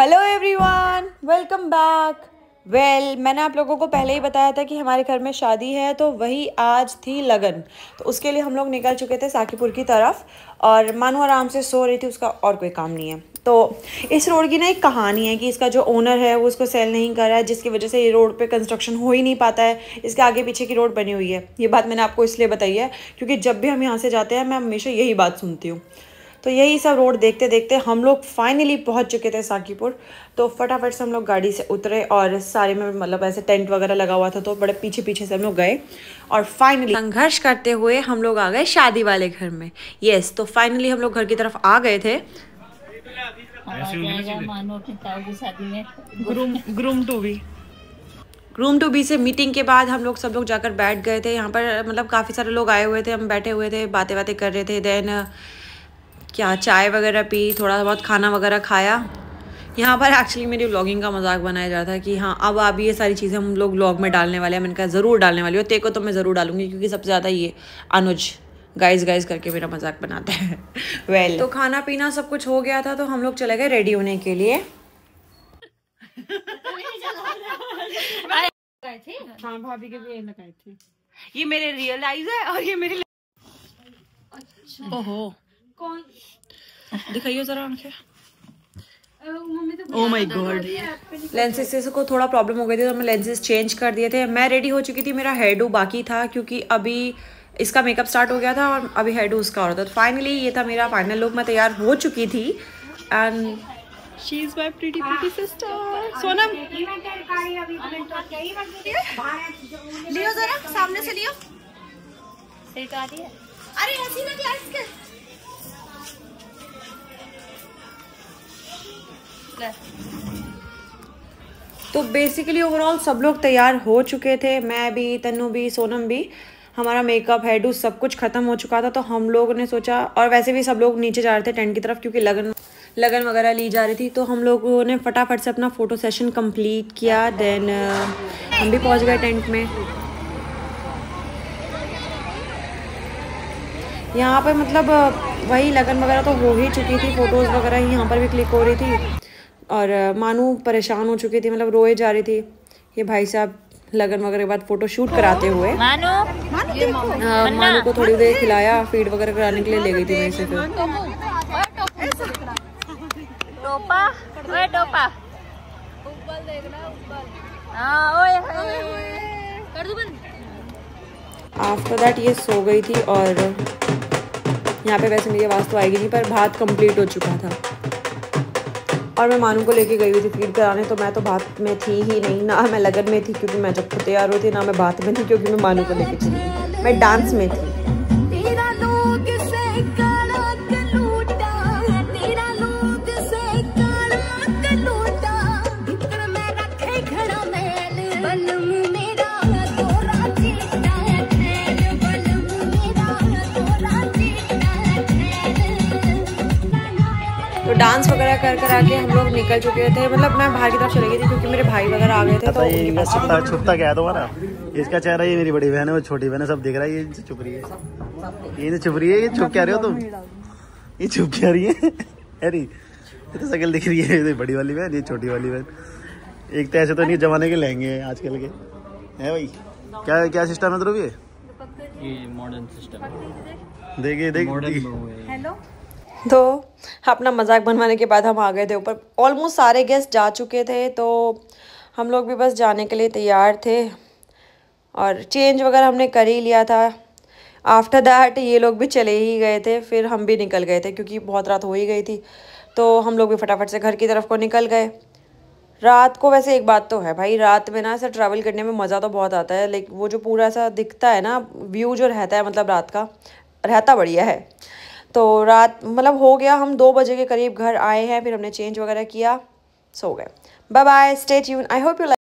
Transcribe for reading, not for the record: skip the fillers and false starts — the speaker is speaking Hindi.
Hello everyone, welcome back. मैंने आप लोगों को पहले ही बताया था कि हमारे घर में शादी है, तो वही आज थी लगन। तो उसके लिए हम लोग निकल चुके थे साकीपुर की तरफ और मानू आराम से सो रही थी, उसका और कोई काम नहीं है। तो इस रोड की ना एक कहानी है कि इसका जो ओनर है वो इसको सेल नहीं कर रहा है, जिसकी वजह से ये रोड पे कंस्ट्रक्शन हो ही नहीं पाता है। इसके आगे पीछे की रोड बनी हुई है। ये बात मैंने आपको इसलिए बताई है क्योंकि जब भी हम यहाँ से जाते हैं मैं हमेशा यही बात सुनती हूँ। तो यही सब रोड देखते देखते हम लोग फाइनली पहुंच चुके थे साकीपुर। तो फटाफट से हम लोग गाड़ी से उतरे और सारे में मतलब ऐसे टेंट वगैरह लगा हुआ था, तो बड़े पीछे पीछे से हम लोग गए और फाइनली संघर्ष करते हुए हम लोग आ गए शादी वाले घर में। यस, तो फाइनली हम लोग घर की तरफ आ गए थे। मानो अपनी ताऊ की शादी में ग्रूम टू बी से मीटिंग के बाद हम लोग सब लोग जाकर बैठ गए थे। यहाँ पर मतलब काफ़ी सारे लोग आए हुए थे, हम बैठे हुए थे, बातें बातें कर रहे थे। देन क्या चाय वगैरह पी, थोड़ा बहुत खाना वगैरह खाया। यहाँ पर एक्चुअली मेरी व्लॉगिंग का मजाक बनाया जा रहा था कि हाँ अब आप ये सारी चीज़ें हम लोग व्लॉग में डालने वाले हैं। मैंने कहा ज़रूर डालने वाली हो, तेरे को तो मैं ज़रूर डालूंगी क्योंकि सबसे ज़्यादा ये अनुज गाइस गाइस करके मेरा मजाक बनाते हैं। तो खाना पीना सब कुछ हो गया था, तो हम लोग चले गए रेडी होने के लिए। हाँ, भाभी के भी लगाए थे। ये मेरे रियल आईज है और ये मेरे अच्छा। ओहो, कौन दिखाइए जरा आंखें। ओह माय गॉड, लेंसेज को थोड़ा प्रॉब्लम हो गई थी, तो मैं लेंसेज चेंज कर दिए थे। मैं रेडी हो चुकी थी, मेरा हेयर डू बाकी था क्योंकि अभी इसका मेकअप स्टार्ट हो गया था और अभी हेयर डू उसका हो रहा था। तो फाइनली ये था मेरा फाइनल लुक, मैं तैयार हो चुकी थी। And she is my pretty sister Sonam. Leo जरा सामने से लियो। सही तो आ रही है। अरे ऐसी ना क्लास के तो बेसिकली ओवरऑल सब लोग तैयार हो चुके थे। मैं भी, तन्नू भी, सोनम भी। हमारा मेकअप, हेयर डू सब कुछ खत्म हो चुका था। तो हम लोगों ने सोचा, और वैसे भी सब लोग नीचे जा रहे थे टेंट की तरफ क्योंकि लगन वगैरह ली जा रही थी। तो हम लोगों ने फटाफट से अपना फ़ोटो सेशन कंप्लीट किया। देन हम भी पहुंच गए टेंट में। यहाँ पर मतलब वही लगन वगैरह तो हो ही चुकी थी, फ़ोटोज़ वगैरह ही यहाँ पर भी क्लिक हो रही थी। और मानू परेशान हो चुकी थी, मतलब रोए जा रही थी। ये भाई साहब लगन वगैरह के बाद फ़ोटो शूट कराते हुए मानू को थोड़ी देर खिलाया, फीड वगैरह कराने के लिए ले गई थी मैं इसे। फिर आफ्टर दैट ये सो गई थी और यहाँ पे वैसे मेरी आवाज़ तो आएगी नहीं, पर भात कंप्लीट हो चुका था और मैं मानू को लेके गई हुई थी फीड कराने। तो मैं तो भात में थी ही नहीं, ना मैं लगन में थी क्योंकि मैं जब खुद तैयार हुई थी, ना मैं भात में थी क्योंकि मैं मानू को लेके चली गई। मैं डांस में थी। तो डांस वगैरह कर कर आके हम लोग निकल चुके थे। मतलब मैं बाहर की तरफ चली गई थी क्योंकि मेरे भाई वगैरह आ गए थे। तो ये छुपता क्या है तुम्हारा? इसका चेहरा, ये मेरी बड़ी बहन है, वो छोटी बहन है, सब दिख रहा है। ये चुप रही है, ये चुप रही है। ये चुप क्या रही हो तुम? ये चुप क्या रही है? अरे ये तो शक्ल दिख रही है, ये बड़ी वाली बहन, ये छोटी वाली बहन। एक तो ऐसे तो नहीं जमाने के लहंगे हैं आजकल के, है भाई? क्या क्या सिस्टम है ध्रुव? ये मॉडर्न सिस्टम। देखिए हेलो। तो अपना मजाक बनवाने के बाद हम आ गए थे ऊपर। ऑलमोस्ट सारे गेस्ट जा चुके थे, तो हम लोग भी बस जाने के लिए तैयार थे और चेंज वगैरह हमने कर ही लिया था। आफ्टर दैट ये लोग भी चले ही गए थे, फिर हम भी निकल गए थे क्योंकि बहुत रात हो ही गई थी। तो हम लोग भी फटाफट से घर की तरफ को निकल गए। रात को वैसे एक बात तो है भाई, रात में ना ऐसा ट्रैवल करने में मज़ा तो बहुत आता है, लेकिन वो जो पूरा ऐसा दिखता है ना व्यू जो रहता है, मतलब रात का रहता बढ़िया है। तो रात मतलब हो गया, हम 2 बजे के करीब घर आए हैं, फिर हमने चेंज वगैरह किया, सो गए। Bye bye, stay tune, I hope you like.